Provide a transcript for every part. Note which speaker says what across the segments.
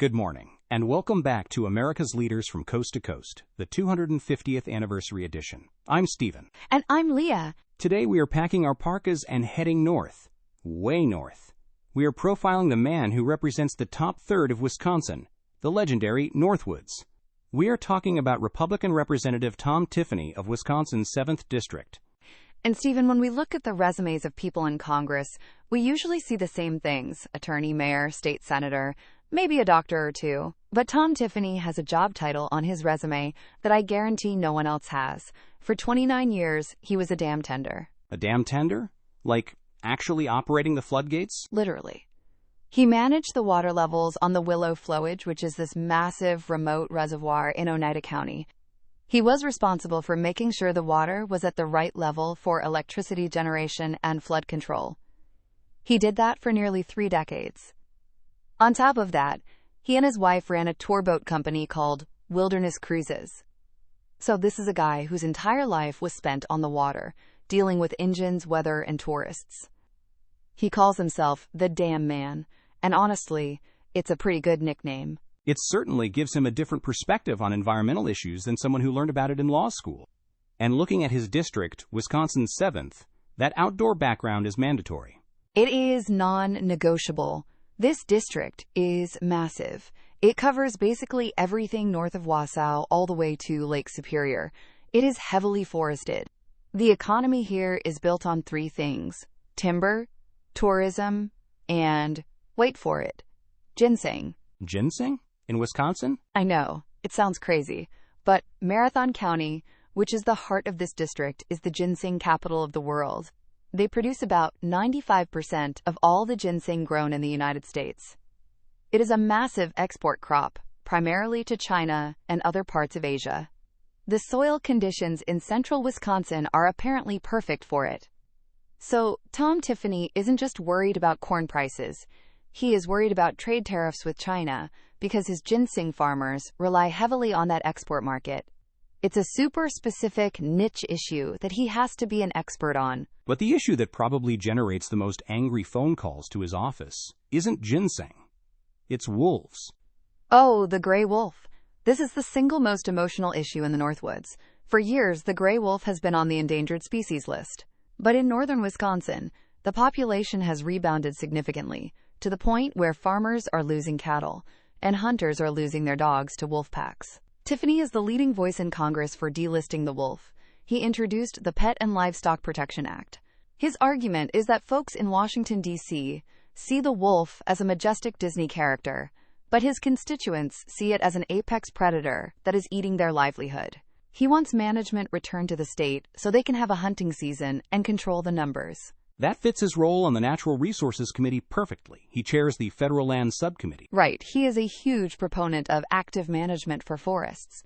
Speaker 1: Good morning, and welcome back to America's Leaders from Coast to Coast, the 250th anniversary edition. I'm Stephen.
Speaker 2: And I'm Leah.
Speaker 1: Today we are packing our parkas and heading north, way north. We are profiling the man who represents the top third of Wisconsin, the legendary Northwoods. We are talking about Republican Representative Tom Tiffany of Wisconsin's 7th District.
Speaker 2: And Stephen, when we look at the resumes of people in Congress, we usually see the same things: attorney, mayor, state senator, maybe a doctor or two. But Tom Tiffany has a job title on his resume that I guarantee no one else has. For 29 years, he was a dam tender.
Speaker 1: A dam tender? Like actually operating the floodgates?
Speaker 2: Literally. He managed the water levels on the Willow Flowage, which is this massive remote reservoir in Oneida County. He was responsible for making sure the water was at the right level for electricity generation and flood control. He did that for nearly 3 decades. On top of that, he and his wife ran a tour boat company called Wilderness Cruises. So this is a guy whose entire life was spent on the water, dealing with engines, weather, and tourists. He calls himself the Dam Man, and honestly, it's a pretty good nickname.
Speaker 1: It certainly gives him a different perspective on environmental issues than someone who learned about it in law school. And looking at his district, Wisconsin's 7th, that outdoor background is mandatory.
Speaker 2: It is non-negotiable. This district is massive. It covers basically everything north of Wausau all the way to Lake Superior. It is heavily forested. The economy here is built on 3 things: timber, tourism, and, wait for it, ginseng.
Speaker 1: Ginseng? In Wisconsin?
Speaker 2: I know, it sounds crazy, but Marathon County, which is the heart of this district, is the ginseng capital of the world. They produce about 95% of all the ginseng grown in the United States. It is a massive export crop, primarily to China and other parts of Asia. The soil conditions in central Wisconsin are apparently perfect for it. So, Tom Tiffany isn't just worried about corn prices. He is worried about trade tariffs with China because his ginseng farmers rely heavily on that export market. It's a super specific niche issue that he has to be an expert on.
Speaker 1: But the issue that probably generates the most angry phone calls to his office isn't ginseng. It's wolves.
Speaker 2: Oh, the gray wolf. This is the single most emotional issue in the Northwoods. For years, the gray wolf has been on the endangered species list. But in northern Wisconsin, the population has rebounded significantly, to the point where farmers are losing cattle and hunters are losing their dogs to wolf packs. Tiffany is the leading voice in Congress for delisting the wolf. He introduced the Pet and Livestock Protection Act. His argument is that folks in Washington, D.C. see the wolf as a majestic Disney character, but his constituents see it as an apex predator that is eating their livelihood. He wants management returned to the state so they can have a hunting season and control the numbers.
Speaker 1: That fits his role on the Natural Resources Committee perfectly. He chairs the Federal Lands Subcommittee.
Speaker 2: Right. He is a huge proponent of active management for forests.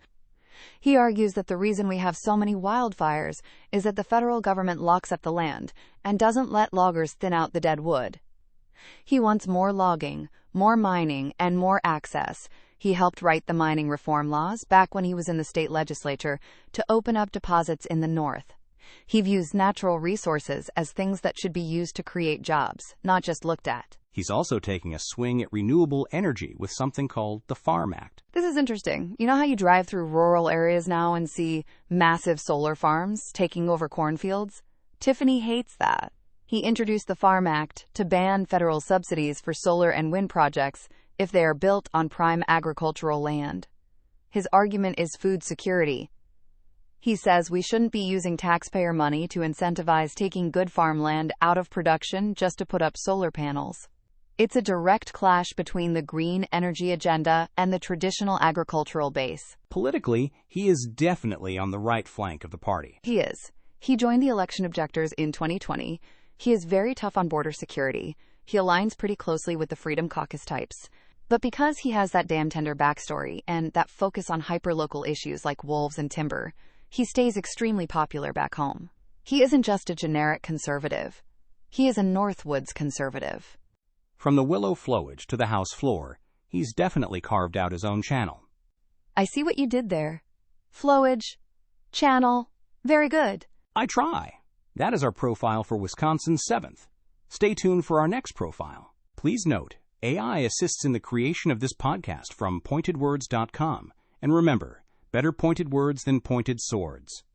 Speaker 2: He argues that the reason we have so many wildfires is that the federal government locks up the land and doesn't let loggers thin out the dead wood. He wants more logging, more mining, and more access. He helped write the mining reform laws back when he was in the state legislature to open up deposits in the north. He views natural resources as things that should be used to create jobs, not just looked at.
Speaker 1: He's also taking a swing at renewable energy with something called the Farm Act.
Speaker 2: This is interesting. You know how you drive through rural areas now and see massive solar farms taking over cornfields? Tiffany hates that. He introduced the Farm Act to ban federal subsidies for solar and wind projects if they are built on prime agricultural land. His argument is food security. He says we shouldn't be using taxpayer money to incentivize taking good farmland out of production just to put up solar panels. It's a direct clash between the green energy agenda and the traditional agricultural base.
Speaker 1: Politically, he is definitely on the right flank of the party.
Speaker 2: He is. He joined the election objectors in 2020. He is very tough on border security. He aligns pretty closely with the Freedom Caucus types. But because he has that dam tender backstory and that focus on hyperlocal issues like wolves and timber, he stays extremely popular back home. He isn't just a generic conservative. He is a Northwoods conservative.
Speaker 1: From the Willow Flowage to the House floor, he's definitely carved out his own channel.
Speaker 2: I see what you did there. Flowage, channel, very good.
Speaker 1: I try. That is our profile for Wisconsin's 7th. Stay tuned for our next profile. Please note, AI assists in the creation of this podcast from pointedwords.com. And remember, better pointed words than pointed swords.